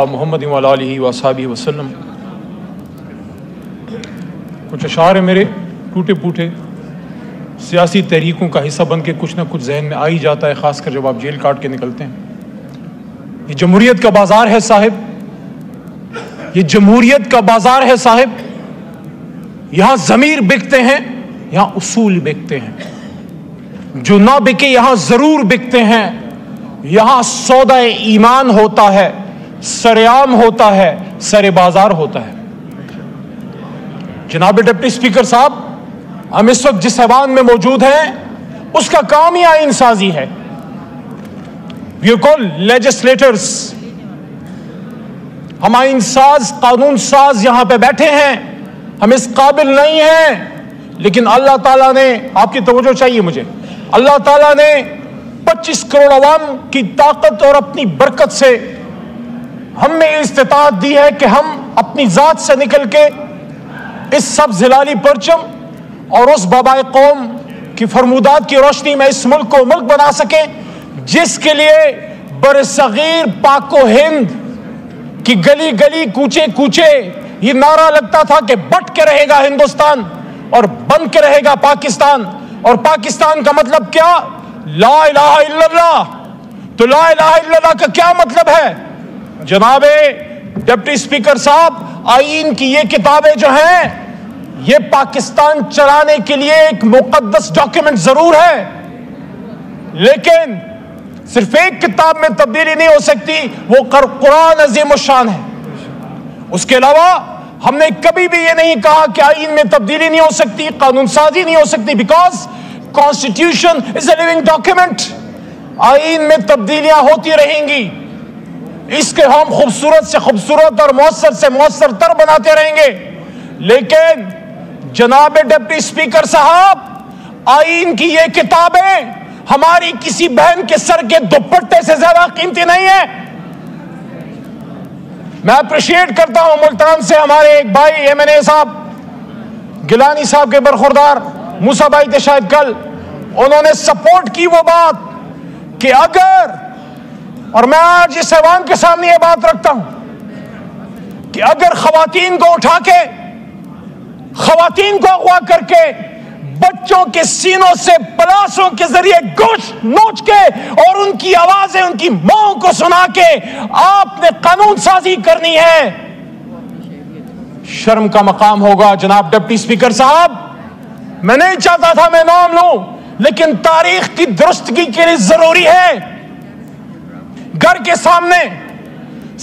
محمد وعلی آلہ وصحبہ وسلم۔ کچھ اشعار ہیں میرے ٹوٹے پوٹے، سیاسی تحریکوں کا حصہ بن کے کچھ نہ کچھ ذہن میں آ ہی جاتا ہے، خاص کر جب آپ جیل کاٹ کے نکلتے ہیں۔ یہ جمہوریت کا بازار ہے صاحب، یہ جمہوریت کا بازار ہے صاحب، یہاں ضمیر بکتے ہیں، یہاں اصول بکتے ہیں، جو نہ بکے یہاں ضرور بکتے ہیں، یہاں سودا ایمان ہوتا ہے، سرعام ہوتا ہے، سر بازار ہوتا ہے۔ جناب ڈپٹی اسپیکر صاحب، ہم اس وقت جس ایوان میں موجود ہیں اس کا کام ہی آئین سازی ہے۔ وی آر کالڈ لیجسلیٹرز، ہم آئین ساز، قانون ساز یہاں پہ بیٹھے ہیں، ہم اس قابل نہیں ہیں، لیکن اللہ تعالیٰ نے، آپ کی توجہ چاہیے مجھے، اللہ تعالیٰ نے 25 کروڑ عوام کی طاقت اور اپنی برکت سے ہم میں استطاعت دی ہے کہ ہم اپنی ذات سے نکل کے اس سبز ہلالی پرچم اور اس بابائے قوم کی فرمودات کی روشنی میں اس ملک کو ملک بنا سکیں، جس کے لیے برصغیر پاک و ہند کی گلی گلی کوچے کوچے یہ نعرہ لگتا تھا کہ بٹ کے رہے گا ہندوستان اور بن کے رہے گا پاکستان۔ اور پاکستان کا مطلب کیا؟ لا الہ الا اللہ۔ تو لا الہ الا اللہ کا کیا مطلب ہے؟ جناب ڈپٹی اسپیکر صاحب، آئین کی یہ کتابیں جو ہیں یہ پاکستان چلانے کے لیے ایک مقدس ڈاکیومنٹ ضرور ہے، لیکن صرف ایک کتاب میں تبدیلی نہیں ہو سکتی، وہ قرآن عظیم الشان ہے۔ اس کے علاوہ ہم نے کبھی بھی یہ نہیں کہا کہ آئین میں تبدیلی نہیں ہو سکتی، قانون سازی نہیں ہو سکتی، because constitution is a living document. آئین میں تبدیلیاں ہوتی رہیں گی، اس کے ہم خوبصورت سے خوبصورت اور مؤثر سے مؤثر تر بناتے رہیں گے، لیکن جناب ڈپٹی اسپیکر صاحب، آئین کی یہ کتابیں ہماری کسی بہن کے سر کے دوپٹے سے زیادہ قیمتی نہیں ہے۔ میں اپریشیٹ کرتا ہوں ملتان سے ہمارے ایک بھائی ایم این اے صاحب، گیلانی صاحب کے برخوردار موسیٰ بھائی تھے شاید کل، انہوں نے سپورٹ کی وہ بات کہ اگر، اور میں آج اس ایوان کے سامنے یہ بات رکھتا ہوں کہ اگر خواتین کو اٹھا کے، خواتین کو اغوا کر کے، بچوں کے سینوں سے پلاسوں کے ذریعے گوشت نوچ کے اور ان کی آوازیں ان کی ماں کو سنا کے آپ نے قانون سازی کرنی ہے، شرم کا مقام ہوگا۔ جناب ڈپٹی اسپیکر صاحب، میں نہیں چاہتا تھا میں نام لوں، لیکن تاریخ کی درستگی کے لیے ضروری ہے۔ گھر کے سامنے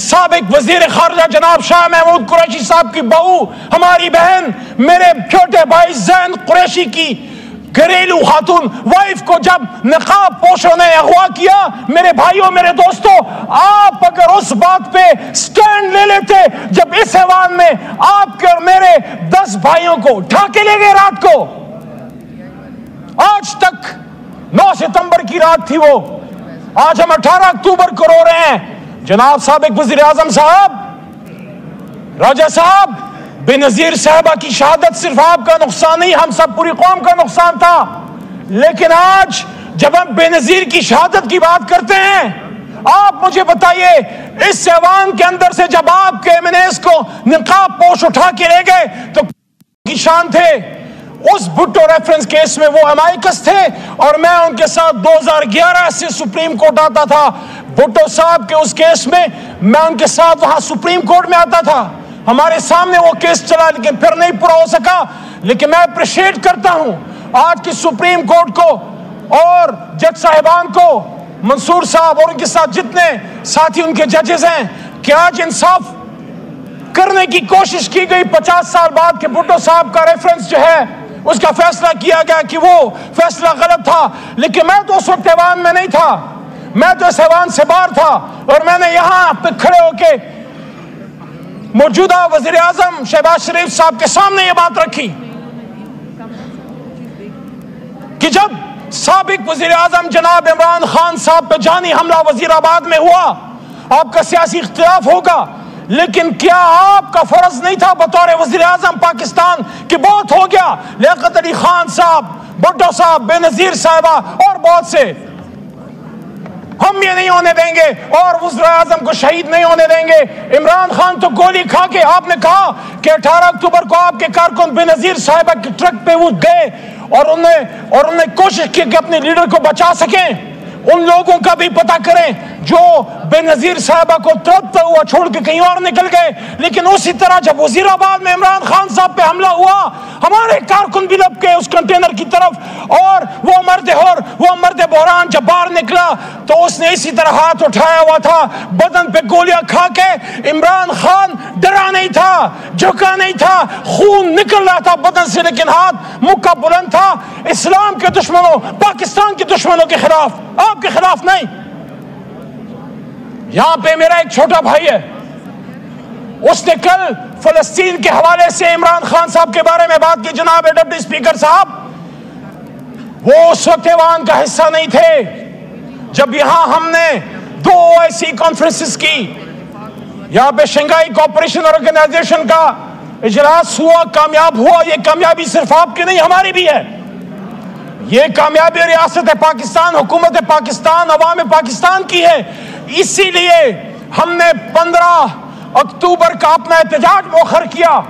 سابق وزیر خارجہ جناب شاہ محمود قریشی صاحب کی بہو، ہماری بہن، میرے چھوٹے بھائی زین قریشی کی گھریلو خاتون وائف کو جب نقاب پوشوں نے اغوا کیا، میرے بھائیوں، میرے دوستوں، آپ اگر اس بات پہ سٹینڈ لے لیتے جب اس ایوان میں آپ کے اور میرے 10 بھائیوں کو اٹھا کے لے گئے رات کو، آج تک 9 ستمبر کی رات تھی وہ، آج ہم 18 اکتوبر کو رو رہے ہیں۔ جناب سابق وزیر اعظم صاحب، راجہ صاحب، بے نظیر صاحبہ کی شہادت صرف آپ کا نقصان نہیں، ہم سب پوری قوم کا نقصان تھا، لیکن آج جب ہم بے نظیر کی شہادت کی بات کرتے ہیں، آپ مجھے بتائیے اس ایوان کے اندر سے جب آپ کے ایم این ایز کو نقاب پوش اٹھا کے لے گئے تو کی شان تھے، اس بھٹو ریفرنس کیس میں وہ امائکس تھے اور میں ان کے ساتھ 2011 سے سپریم کورٹ آتا تھا، بھٹو صاحب کے اس کیس میں میں ان کے ساتھ وہاں سپریم کورٹ میں آتا تھا، ہمارے سامنے وہ کیس چلا لیکن پھر نہیں پورا ہو سکا، لیکن میں اپریشیٹ کرتا ہوں آج کی سپریم کورٹ کو اور جج صاحبان کو، منصور صاحب اور ان کے ساتھ جتنے ساتھی ان کے ججز ہیں، کہ آج انصاف کرنے کی کوشش کی گئی 50 سال بعد کہ بھٹو صاحب کا ریفرنس جو ہے اس کا فیصلہ کیا گیا کہ وہ فیصلہ غلط تھا، لیکن میں تو اس وقت ایوان میں نہیں تھا، میں تو اس ایوان سے باہر تھا، اور میں نے یہاں پہ کھڑے ہو کے موجودہ وزیر اعظم شہباز شریف صاحب کے سامنے یہ بات رکھی کہ جب سابق وزیر اعظم جناب عمران خان صاحب پہ جانی حملہ وزیر آباد میں ہوا، آپ کا سیاسی اختلاف ہوگا، لیکن کیا آپ کا فرض نہیں تھا بطور وزیر اعظم پاکستان کہ بہت ہو گیا، لیاقت علی خان صاحب، بھٹو صاحب، بے نظیر صاحبہ اور بہت سے ہم یہ نہیں ہونے دیں گے اور وزیر اعظم کو شہید نہیں ہونے دیں گے۔ عمران خان تو گولی کھا کے، آپ نے کہا کہ 18 اکتوبر کو آپ کے کارکن بے نظیر صاحبہ کے ٹرک پہ وہ گئے اور انہوں نے کوشش کی کہ اپنے لیڈر کو بچا سکیں۔ ان لوگوں کا بھی پتہ کریں جو بے نظیر صاحبہ کو تڑپتا ہوا چھوڑ کے کہیں اور نکل گئے۔ لیکن اسی طرح جب وزیر آباد میں عمران خان صاحب پہ حملہ ہوا، ہمارے کارکن بھی لپ کے اس کنٹینر کی طرف، اور وہ مرد بحران جب باہر نکلا تو اس نے اسی طرح ہاتھ اٹھایا ہوا تھا، بدن پہ گولیاں کھا کے۔ عمران خان ڈرا نہیں تھا، جھکا نہیں تھا، خون نکل رہا تھا بدن سے، لیکن ہاتھ مکہ بلند تھا اسلام کے دشمنوں، پاکستان کے دشمنوں کے خلاف، آپ کے خلاف نہیں۔ یہاں پہ میرا ایک چھوٹا بھائی ہے، اس نے کل فلسطین کے حوالے سے عمران خان صاحب کے بارے میں بات کی۔ جناب ڈپٹی اسپیکر صاحب، وہ اس وقت ایوان کا حصہ نہیں تھے جب یہاں ہم نے 2 ایسی کانفرنسز کی۔ یہاں پہ شنگھائی کوآپریشن آرگنائزیشن کا اجلاس ہوا، کامیاب ہوا۔ یہ کامیابی صرف آپ کی نہیں، ہماری بھی ہے۔ یہ کامیابی ریاست پاکستان، حکومت پاکستان، عوام پاکستان کی ہے۔ اسی لیے ہم نے 15 اکتوبر کا اپنا احتجاج مؤخر کیا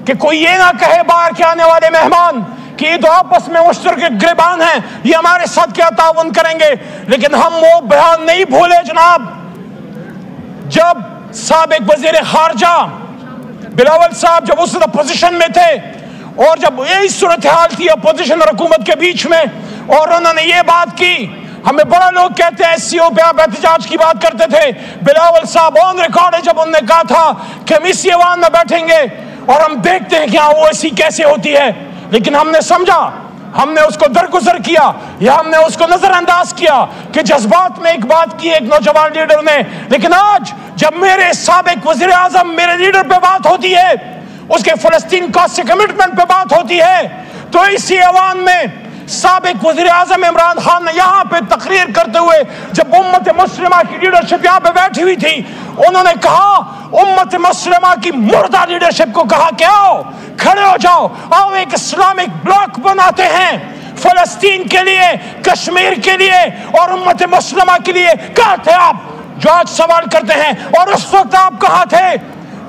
کہ کوئی یہ نہ کہے باہر کے آنے والے مہمان کہ یہ تو آپس میں مشترک گریبان ہیں، یہ ہمارے ساتھ کیا تعاون کریں گے۔ لیکن ہم وہ بیان نہیں بھولے جناب، جب سابق وزیر خارجہ بلاول صاحب جب اس اپوزیشن میں تھے، اور جب یہی صورتحال تھی اپوزیشن اور حکومت کے بیچ میں، اور انہوں نے یہ بات کی، ہمیں بڑا لوگ کہتے ہیں SCO پہ آپ احتجاج کی بات کرتے تھے۔ بلاول صاحب آن ریکارڈ ہے جب انہوں نے کہا تھا کہ ہم اسی ایوان میں بیٹھیں گے اور ہم دیکھتے ہیں کہ ہاں وہ ایسی کیسے ہوتی ہے، لیکن ہم نے سمجھا، ہم نے اس کو درگزر کیا یا ہم نے اس کو نظر انداز کیا کہ جذبات میں ایک بات کی ایک نوجوان لیڈر نے۔ لیکن آج جب میرے سابق وزیر اعظم میرے لیڈر پہ بات ہوتی ہے، اس کے فلسطین کاز سے کمٹمنٹ پہ بات ہوتی ہے، تو اسی ایوان میں سابق وزیر اعظم عمران خان نے یہاں پہ تقریر کرتے ہوئے، جب امت مسلمہ کی لیڈرشپ یہاں پہ بیٹھی ہوئی تھی، انہوں نے کہا، امت مسلمہ کی مردہ لیڈرشپ کو کہا کہ آؤ کھڑے ہو جاؤ، آؤ ایک اسلامک بلاک بناتے ہیں فلسطین کے لیے، کشمیر کے لیے اور امت مسلمہ کے لیے۔ کہاں تھے آپ جو آج سوال کرتے ہیں؟ اور اس وقت آپ کہاں تھے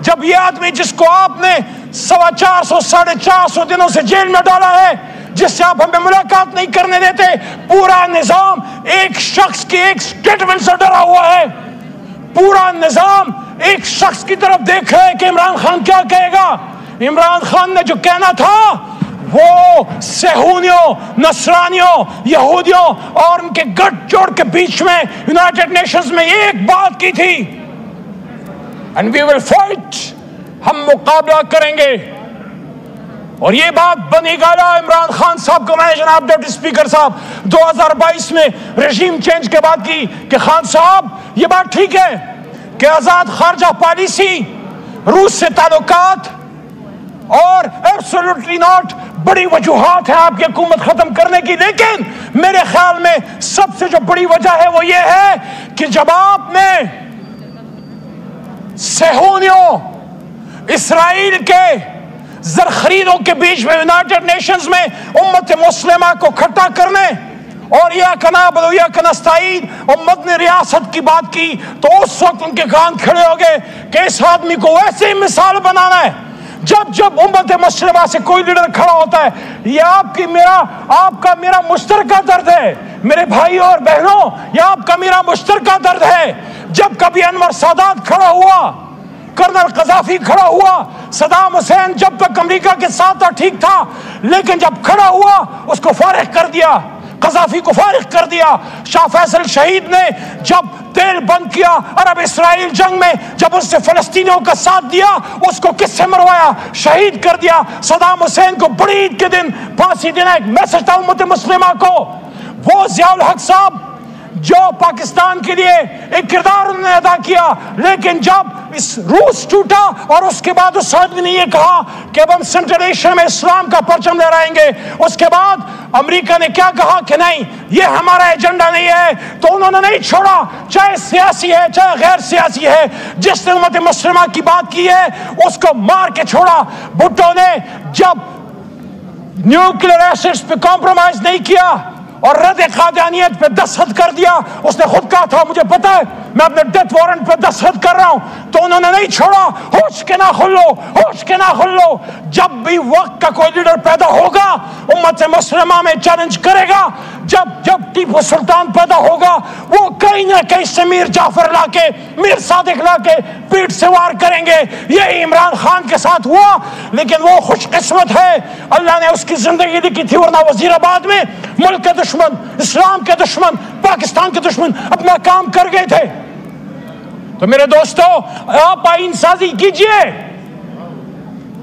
جب یہ آدمی جس کو آپ نے 450 ساڑھے 400 دنوں سے جیل میں ڈالا ہے، جس سے آپ ہمیں ملاقات نہیں کرنے دیتے، پورا نظام ایک شخص کی ایک سٹیٹمنٹ سے ڈرا ہوا ہے، پورا نظام ایک شخص کی طرف دیکھ رہے کہ عمران خان کیا کہے گا۔ عمران خان نے جو کہنا تھا وہ صہیونیوں، نصرانیوں، یہودیوں اور ان کے گٹھ جوڑ کے بیچ میں یونائٹڈ نیشنز میں ایک بات کی تھی، and we will fight، ہم مقابلہ کریں گے۔ اور یہ بات بنی گالا عمران خان صاحب کو میں نے جناب ڈپٹی اسپیکر صاحب 2022 میں رژیم چینج کے بعد کی کہ خان صاحب یہ بات ٹھیک ہے کہ آزاد خارجہ پالیسی، روس سے تعلقات اور ایبسولوٹلی ناٹ بڑی وجوہات ہیں آپ کی حکومت ختم کرنے کی، لیکن میرے خیال میں سب سے جو بڑی وجہ ہے وہ یہ ہے کہ جب آپ نے صہیونیوں، اسرائیل کے زرخریدوں کے بیچ میں یونائٹڈ نیشنز میں امت مسلمہ کو کھٹا کرنے اور یا کنابل و یا کنستعید اور مدنی ریاست کی بات کی، تو اس وقت ان کے کان کھڑے ہو گئے کہ اس آدمی کو ویسے ہی مثال بنانا ہے۔ جب امت مسلمہ سے کوئی لیڈر کھڑا ہوتا ہے، یہ آپ کا میرا مشترکہ درد ہے میرے بھائی اور بہنوں، یہ آپ کا میرا مشترکہ درد ہے۔ جب کبھی انور سادات کھڑا ہوا، کرنل قذافی کھڑا ہوا، صدام حسین جب تک امریکہ کے ساتھ تھا ٹھیک تھا، لیکن جب کھڑا ہوا اس کو فارغ کر دیا، قذافی کو فارغ کر دیا۔ شاہ فیصل شہید نے جب تیل بند کیا عرب اسرائیل جنگ میں، جب اس نے فلسطینیوں کا ساتھ دیا، اس کو کس سے مروایا؟ شہید کر دیا۔ صدام حسین کو بڑی عید کے دن پھانسی دینا ایک میسج تھا امت مسلمہ کو۔ وہ ضیاء الحق صاحب جو پاکستان کے لیے ایک کردار انہوں نے ادا کیا، لیکن جب اس روس ٹوٹا اور اس کے بعد اس آدمی نے یہ کہا کہ اب ہم سینٹرل ایشیا میں اسلام کا پرچم لہرائیں گے، اس کے بعد امریکہ نے کیا کہا کہ نہیں یہ ہمارا ایجنڈا نہیں ہے، تو انہوں نے نہیں چھوڑا، چاہے سیاسی ہے چاہے غیر سیاسی ہے، جس نے امت مسلمہ کی بات کی ہے اس کو مار کے چھوڑا۔ بھٹو نے جب نیوکلیئر ایسٹس پہ کمپرومائز نہیں کیا اور رد قادیانیت پہ دستخط کر دیا. اس نے خود کہا تھا مجھے پتا ہے میں اپنے ڈیتھ وارنٹ پہ دستخط کر رہا ہوں, تو انہوں نے نہیں چھوڑا. ہوش کے نہ کھل لو, ہوش کے نہ کھل لو. جب بھی وقت کا کوئی لیڈر پیدا ہوگا امت مسلمہ میں چیلنج کرے گا. جب ٹیپو سلطان پیدا ہوگا وہ کہیں نہ کہیں سے میر جعفر لا کے, میر صادق لا کے پیٹ سے وار کریں گے. یہ عمران خان کے ساتھ ہوا, لیکن وہ خوش قسمت ہے اللہ نے اس کی زندگی لکھی تھی, ورنہ وزیر آباد میں ملک کے دشمن, اسلام کے دشمن, پاکستان کے دشمن اپنا کام کر گئے تھے. تو میرے دوستو آپ آئین سازی کیجئے,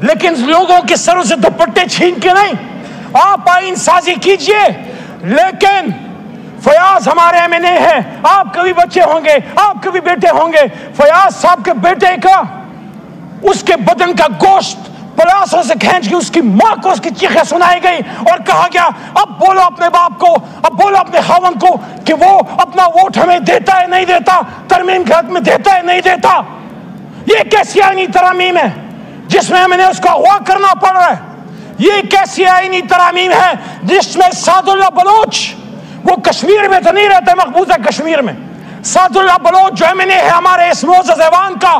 لیکن لوگوں کے سروں سے دوپٹے چھین کے نہیں. آپ آئین سازی کیجئے, لیکن فیاض ہمارے ایم این اے ہیں, آپ کے بھی بچے ہوں گے, آپ کے بھی بیٹے ہوں گے. فیاض صاحب کے بیٹے کا اس کے بدن کا گوشت پلاسوں سے کھینچ کے اس کی ماں کو اس کی چیخیں سنائی گئی اور کہا گیا اب بولو اپنے باپ کو, اب بولو اپنے خاوند کو کہ وہ اپنا ووٹ ہمیں دیتا ہے نہیں دیتا, ترمیم کے حق میں دیتا ہے نہیں دیتا. یہ کیسی آئینی ترامیم ہے جس میں ہمیں اس کو اغوا کرنا پڑ رہا ہے؟ یہ کیسی آئینی ترامیم ہے جس میں سعد اللہ بلوچ, وہ کشمیر میں تو نہیں رہتے, مقبوضہ کشمیر میں, سعد اللہ بلوچ جو ایم این اے ہے ہمارے اس معزز ایوان کا,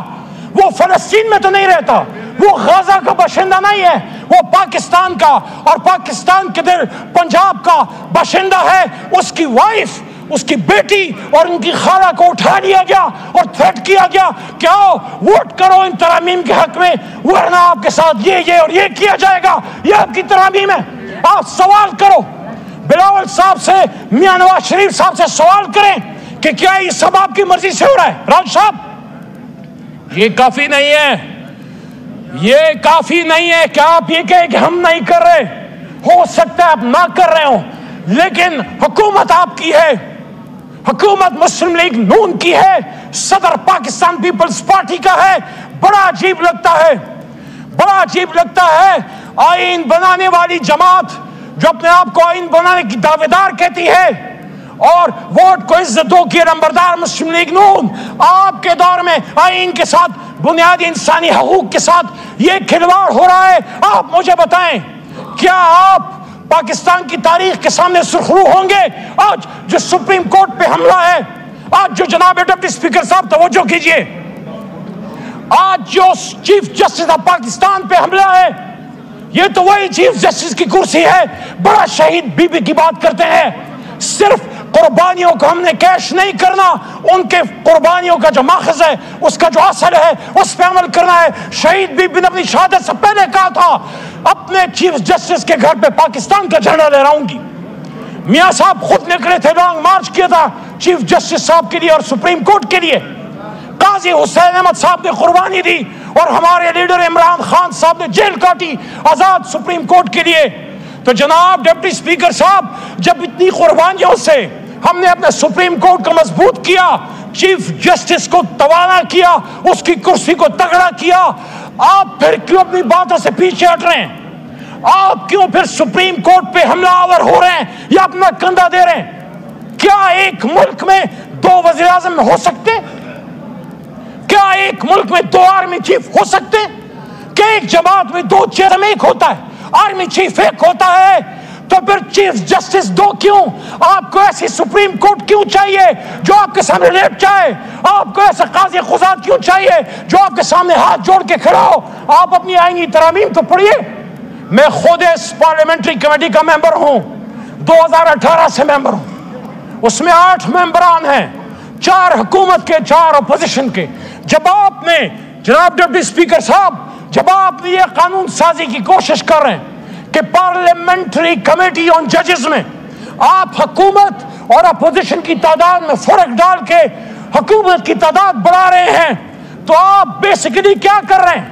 وہ فلسطین میں تو نہیں رہتا, وہ غزہ کا باشندہ نہیں ہے, وہ پاکستان کا اور پاکستان کے دل پنجاب کا باشندہ ہے. اس کی وائف, اس کی بیٹی اور ان کی خالہ کو اٹھا لیا گیا اور تھریٹ کیا گیا کہ آؤ ووٹ کرو ان ترامیم کے حق میں, ورنہ آپ کے ساتھ یہ اور یہ کیا جائے گا. یہ آپ کی ترامیم ہے. آپ سوال کرو بلاول صاحب سے, میاں نواز شریف صاحب سے سوال کریں کہ کیا یہ سب آپ کی مرضی سے ہو رہا ہے؟ راج صاحب یہ کافی نہیں ہے, یہ کافی نہیں ہے کہ آپ یہ کہیں کہ ہم نہیں کر رہے. ہو سکتا ہے آپ نہ کر رہے ہوں, لیکن حکومت آپ کی ہے, حکومت مسلم لیگ نون کی ہے, صدر پاکستان پیپلز پارٹی کا ہے. بڑا عجیب لگتا ہے, بڑا عجیب لگتا ہے آئین بنانے والی جماعت جو اپنے آپ کو آئین بنانے کی دعوے دار کہتی ہے اور ووٹ کو عزت دو کی نمبردار مسلم لیگ نون, آپ کے دور میں آئین کے ساتھ, بنیادی انسانی حقوق کے ساتھ یہ کھلواڑ ہو رہا ہے. آپ مجھے بتائیں کیا آپ پاکستان کی تاریخ کے سامنے سرخرو ہوں گے آج جو سپریم کورٹ پہ حملہ ہے, آج جو جناب ڈپٹی اسپیکر صاحب توجہ کیجئے, آج جو چیف جسٹس آف پاکستان پہ حملہ ہے, یہ تو وہی چیف جسٹس کی کرسی ہے. بڑا شہید بی بی کی بات کرتے ہیں, صرف قربانیوں کو ہم نے کیش نہیں کرنا, ان کے قربانیوں کا جو ماخذ ہے, اس کا جو اصل ہے, اس پہ عمل کرنا ہے. شہید بی بی نے اپنی شہادت سے پہلے کہا تھا اپنے چیف جسٹس کے گھر پہ پاکستان کا جھنڈا لہراؤں گی. میاں صاحب خود نکلے تھے, لانگ مارچ کیا تھا چیف جسٹس صاحب کے لیے اور سپریم کورٹ کے لیے. قاضی حسین احمد صاحب نے قربانی دی اور ہمارے لیڈر عمران خان صاحب نے جیل کاٹی آزاد سپریم کورٹ کے لیے. تو جناب ڈپٹی اسپیکر صاحب, جب اتنی قربانیوں سے ہم نے اپنے سپریم کورٹ کو مضبوط کیا, چیف جسٹس کو توانا کیا, اس کی کرسی کو تگڑا کیا, آپ پھر کیوں اپنی باتوں سے پیچھے ہٹ رہے ہیں؟ آپ کیوں پھر سپریم کورٹ پہ حملہ آور ہو رہے ہیں یا اپنا کندھا دے رہے ہیں؟ کیا ایک ملک میں 2 وزیر اعظم ہو سکتے؟ کیا ایک ملک میں 2 آرمی چیف ہو سکتے؟ کیا ایک جماعت میں 2 چیئرمین ایک ہوتا ہے, آرمی چیف ایک ہوتا ہے؟ تو پھر چیف جسٹس 2 کیوں؟ آپ کو ایسی سپریم کورٹ کیوں چاہیے جو آپ کے سامنے لیٹ جائے؟ آپ کو ایسا قاضی قضات کیوں چاہیے جو آپ کے سامنے ہاتھ جوڑ کے کھڑا ہو؟ آپ اپنی آئینی ترامیم تو پڑھیے. میں خود اس پارلیمنٹری کمیٹی کا ممبر ہوں, 2018 سے ممبر ہوں. اس میں 8 ممبران ہیں, 4 حکومت کے, 4 اپوزیشن کے. جب آپ نے جناب ڈپٹی اسپیکر صاحب, جب آپ یہ قانون سازی کی کوشش کر رہے ہیں کہ پارلیمنٹری کمیٹی آن ججز میں آپ حکومت اور اپوزیشن کی تعداد میں فرق ڈال کے حکومت کی تعداد بڑھا رہے ہیں, تو آپ بیسیکلی کیا کر رہے ہیں؟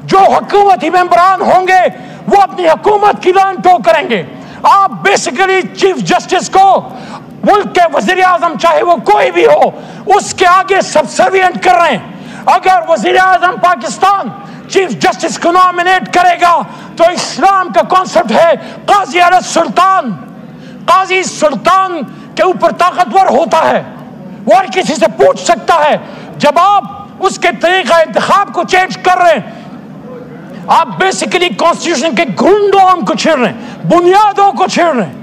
جو حکومتی ممبران ہوں گے وہ اپنی حکومت کی لان ٹو کریں گے. آپ بیسیکلی چیف جسٹس کو ملک کے وزیر اعظم چاہے وہ کوئی بھی ہو اس کے آگے سبسروینٹ کر رہے ہیں. اگر وزیر اعظم پاکستان چیف جسٹس کو نامینیٹ کرے گا تو اسلام کا کانسیپٹ ہے قاضی علی السلطان, قاضی سلطان کے اوپر طاقتور ہوتا ہے, وہ ہر کسی سے پوچھ سکتا ہے. جب آپ اس کے طریقہ انتخاب کو چینج کر رہے ہیں, آپ بیسیکلی کانسٹیٹیوشن کے گرنڈوں کو چھیڑ رہے ہیں, بنیادوں کو چھیڑ رہے ہیں.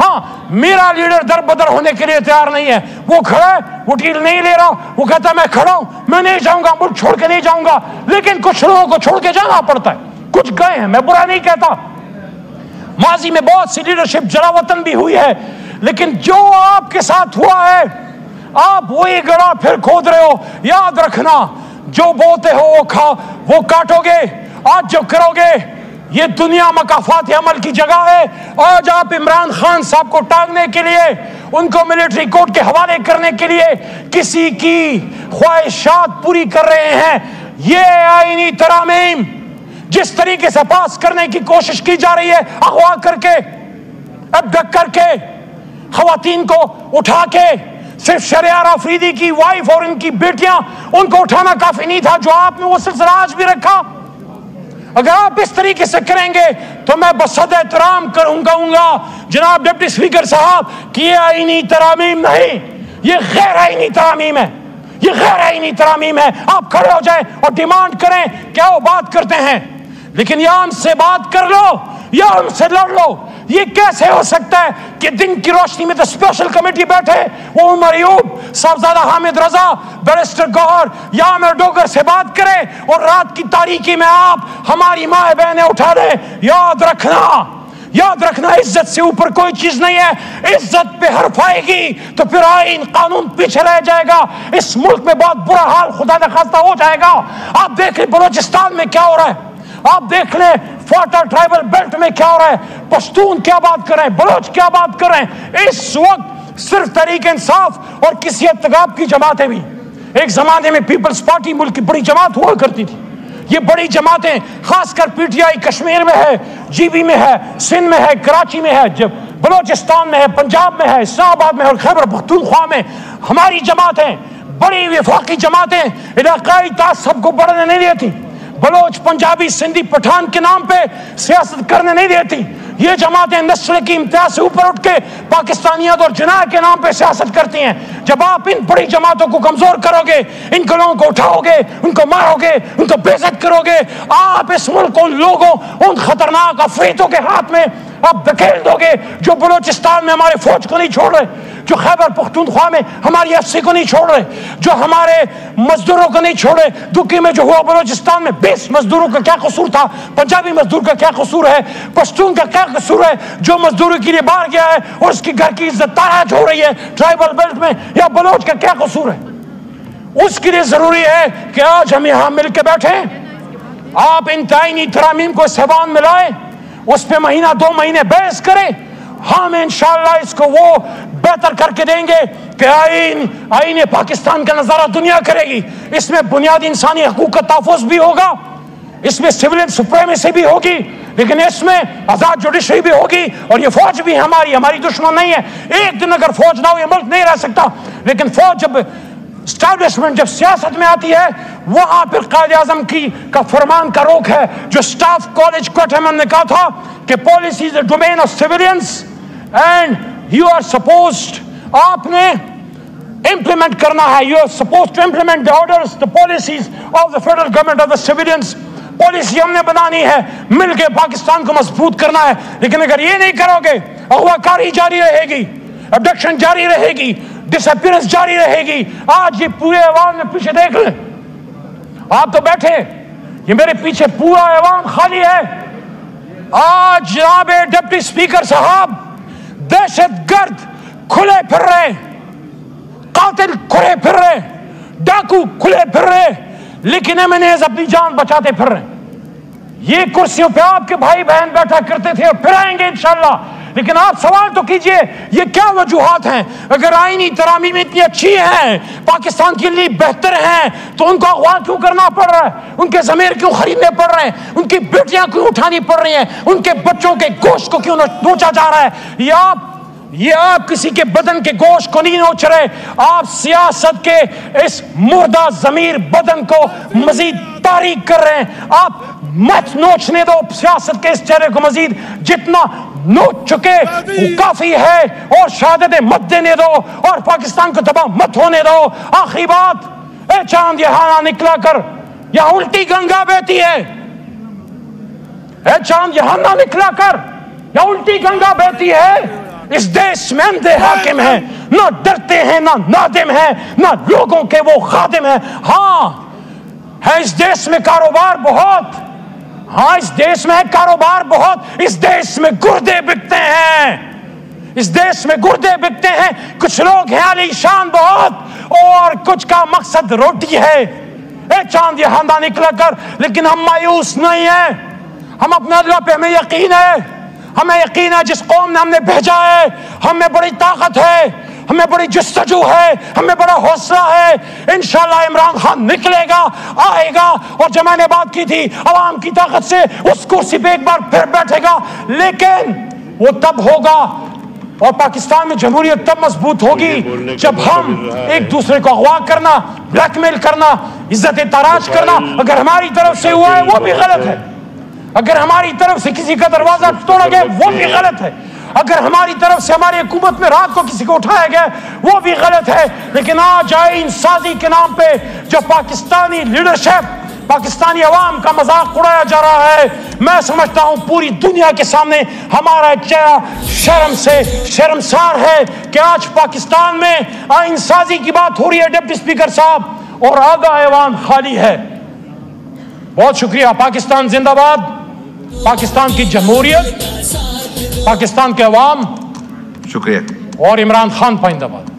ہاں میرا لیڈر در بدر ہونے کے لیے تیار نہیں ہے، وہ کھڑا ہے، وہ ڈیل نہیں لے رہا، وہ کہتا ہے میں کھڑا ہوں، میں نہیں جاؤں گا، ملک چھوڑ کے نہیں جاؤں گا، لیکن کچھ لوگوں کو چھوڑ کے جانا پڑتا ہے، کچھ گئے ہیں، میں برا نہیں کہتا، ماضی میں بہت سی لیڈرشپ جلا وطن بھی ہوئی ہے، لیکن جو آپ کے ساتھ ہوا ہے آپ وہی گڑھا پھر کھود رہے ہو. یاد رکھنا جو بوتے ہو وہ کاٹو گے. آج جو کرو گے یہ دنیا مکافات عمل کی جگہ ہے. آج آپ عمران خان صاحب کو ٹانگنے کے لیے، ان کو ملٹری کورٹ کے حوالے کرنے کے لیے کسی کی خواہشات پوری کر رہے ہیں. یہ آئینی ترامیم جس طریقے سے پاس کرنے کی کوشش کی جا رہی ہے، اغوا کر کے، ابڈکٹ کر کے، خواتین کو اٹھا کے، صرف شہریار آفریدی کی وائف اور ان کی بیٹیاں، ان کو اٹھانا کافی نہیں تھا جو آپ نے وہ سلسلہ آج بھی رکھا. اگر آپ اس طریقے سے کریں گے تو میں بصد احترام کہوں گا جناب ڈپٹی اسپیکر صاحب کہ یہ آئینی ترامیم نہیں، یہ غیر آئینی ترامیم ہے، یہ غیر آئینی ترامیم ہے. آپ کھڑے ہو جائیں اور ڈیمانڈ کریں، کیا وہ بات کرتے ہیں، لیکن یا ان سے بات کر لو یا ان سے لڑ لو. یہ کیسے ہو سکتا ہے کہ دن کی روشنی میں تو اسپیشل کمیٹی بیٹھے، وہ عمر ایوب، صاحبزادہ حامد رضا، بیرسٹر گوہر یا عامر ڈوگر سے بات کریں اور رات کی تاریکی میں آپ ہماری ماں بہنیں اٹھا دیں. یاد رکھنا عزت سے اوپر کوئی چیز نہیں ہے. عزت پہ حرف آئے گی تو پھر آئین قانون پیچھے رہ جائے گا. اس ملک میں بہت برا حال خدا نخواستہ ہو جائے گا. آپ دیکھ لیں بلوچستان میں کیا ہو رہا ہے، آپ دیکھ لیں فاٹا ٹرائبل بیلٹ میں کیا ہو رہا ہے، پشتون کیا بات کر رہے ہیں، بلوچ کیا بات کر رہے ہیں. اس وقت صرف تحریک انصاف اور کسی ارتکاب کی جماعتیں بھی، ایک زمانے میں پیپلز پارٹی ملک کی بڑی جماعت ہوا کرتی تھی، یہ بڑی جماعتیں خاص کر پی ٹی آئی کشمیر میں ہے، جی بی میں ہے، سندھ میں ہے، کراچی میں ہے، جب بلوچستان میں ہے، پنجاب میں ہے، اسلام آباد میں ہے اور خیبر پختونخوا میں ہماری جماعتیں، بڑی وفاقی جماعتیں علاقائی تعصب کو بڑھنے نہیں دیتی. بلوچ، پنجابی، سندھی، پٹھان کے نام پہ سیاست کرنے نہیں دیتی. یہ جماعتیں نسل کی امتیاز سے اوپر اٹھ کے پاکستانیت اور جناح کے نام پہ سیاست کرتی ہیں. جب آپ ان بڑی جماعتوں کو کمزور کرو گے، ان کو لوگوں کو اٹھاؤ گے، ان کو مارو گے، ان کو بے عزت کرو گے، آپ اس ملک کو ان لوگوں، ان خطرناک افریتوں کے ہاتھ میں آپ دھکیل دو گے جو بلوچستان میں ہمارے فوج کو نہیں چھوڑ رہے، جو خیبر پختونخوا میں ہماری ایف سی کو نہیں چھوڑ رہے، جو ہمارے مزدوروں کو نہیں چھوڑے. دکی میں جو ہوا بلوچستان میں 20 مزدوروں کا کیا قصور تھا، پنجابی مزدور کا کیا قصور ہے، پشتون کا کیا قصور ہے جو مزدوری کے لیے باہر گیا ہے اور اس کی گھر کی عزت تاراج ہو رہی ہے ٹرائبل بیلٹ میں، یا بلوچ کا کیا قصور ہے. اس کے لیے ضروری ہے کہ آج ہم یہاں مل کے بیٹھیں، آپ انتہائی ترامیم کو سیوان میں لائیں، اس پہ مہینہ 2 مہینے بحث کریں. ہم انشاءاللہ اس کو وہ بہتر کر کے دیں گے کہ آئین پاکستان کا نظارہ دنیا کرے گی. اس میں بنیادی انسانی حقوق کا تحفظ بھی ہوگا، اس میں سویلین سپریمیسی بھی ہوگی، لیکن اس میں آزاد جوڈیشری بھی ہوگی. اور یہ فوج بھی ہماری دشمن نہیں ہے. ایک دن اگر فوج نہ ہو یہ ملک نہیں رہ سکتا، لیکن فوج جب اسٹیبلشمنٹ، جب سیاست میں آتی ہے، وہاں پھر قائد اعظم کا فرمان کا روک ہے جو سٹاف کالج کوئٹہ میں نے کہا تھا کہ policy is a domain of civilians and you are supposed, آپ نے امپلیمنٹ کرنا ہے، you are supposed to implement the orders, the policies of the federal government of the civilians. Policy ہم نے بنانی ہے، مل کے پاکستان کو مضبوط کرنا ہے. لیکن اگر یہ نہیں کرو گے، اغوا کاری جاری رہے گی، ابڈکشن جاری رہے گی، ڈس اپیئرنس جاری رہے گی. آج یہ پورے ایوان میں پیچھے دیکھ لیں، آپ تو بیٹھے، یہ میرے پیچھے پورا ایوان خالی ہے. آج جناب ڈپٹی اسپیکر صاحب دہشت گرد کھلے پھر رہے، قاتل کھلے پھر رہے، ڈاکو کھلے پھر رہے، لیکن ایمنیز اپنی جان بچاتے پھر رہے. یہ کرسیوں پہ آپ کے بھائی بہن بیٹھا کرتے تھے اور پھر آئیں گے انشاءاللہ. لیکن آپ سوال تو کیجئے یہ کیا وجوہات ہیں؟ اگر آئینی ترامیم اتنی اچھی ہیں، پاکستان کے لیے بہتر ہیں، تو ان کو اغوا کیوں کرنا پڑ رہا ہے؟ ان کے ضمیر کیوں خریدنے پڑ رہے ہیں؟ ان کی بیٹیاں کیوں اٹھانی پڑ رہی ہیں؟ ان کے بچوں کے گوشت کو کیوں نوچا جا رہا ہے؟ یہ آپ کسی کے بدن کے گوشت کو نہیں نوچ رہے، آپ سیاست کے اس مردہ ضمیر بدن کو مزید تاریک کر رہے ہیں. آپ مت نوچنے دو سیاست کے اس چہرے کو، مزید جتنا نوچ چکے وہ کافی ہے، اور شہادتیں مت دینے دو اور پاکستان کو تباہ مت ہونے دو. آخری بات، اے چاند یہاں نہ نکلا کر، یہاں الٹی گنگا بہتی ہے. اے چاند یہاں نہ نکلا کر، یہاں الٹی گنگا بہتی ہے. اس دیش میں اندھے حاکم ہیں، نہ ڈرتے ہیں، نہ نادم ہیں، نہ لوگوں کے وہ خادم ہیں۔ ہاں ہے اس دیش میں کاروبار بہت، ہاں اس دیش میں ہے کاروبار بہت، اس دیش میں گردے بکتے ہیں، اس دیش میں گردے بکتے ہیں۔ کچھ لوگ ہیں علی شان بہت اور کچھ کا مقصد روٹی ہے، اے چاند یہاں نہ نکلا کر، لیکن ہم مایوس نہیں ہیں، ہم اپنے اللہ پہ ہمیں یقین ہے، ہمیں یقین ہے جس قوم نے ہم نے بھیجا ہے ہمیں بڑی طاقت ہے، ہمیں بڑی جستجو ہے، ہمیں بڑا حوصلہ ہے۔ انشاءاللہ عمران خان نکلے گا، آئے گا، اور جو میں نے بات کی تھی عوام کی طاقت سے اس کرسی پہ ایک بار پھر بیٹھے گا، لیکن وہ تب ہوگا اور پاکستان میں جمہوریت تب مضبوط ہوگی جب ہم ایک دوسرے کو اغوا کرنا، بلیک میل کرنا، عزت تاراج کرنا اگر ہماری طرف سے ہوا ہے وہ بھی غلط ہے، اگر ہماری طرف سے کسی کا دروازہ توڑا گیا وہ بھی غلط ہے، اگر ہماری طرف سے ہماری حکومت میں رات کو کسی کو اٹھایا گیا وہ بھی غلط ہے۔ لیکن آج آئین سازی کے نام پہ جو پاکستانی لیڈرشپ، پاکستانی عوام کا مذاق اڑایا جا رہا ہے، میں سمجھتا ہوں پوری دنیا کے سامنے ہمارا چہرہ شرم سے شرمسار ہے کہ آج پاکستان میں آئین سازی کی بات ہو رہی ہے ڈپٹی اسپیکر صاحب اور آدھا ایوان خالی ہے۔ بہت شکریہ۔ پاکستان زندہ باد، پاکستان کی جمہوریت، پاکستان کے عوام، شکریہ، اور عمران خان پائندہ باد۔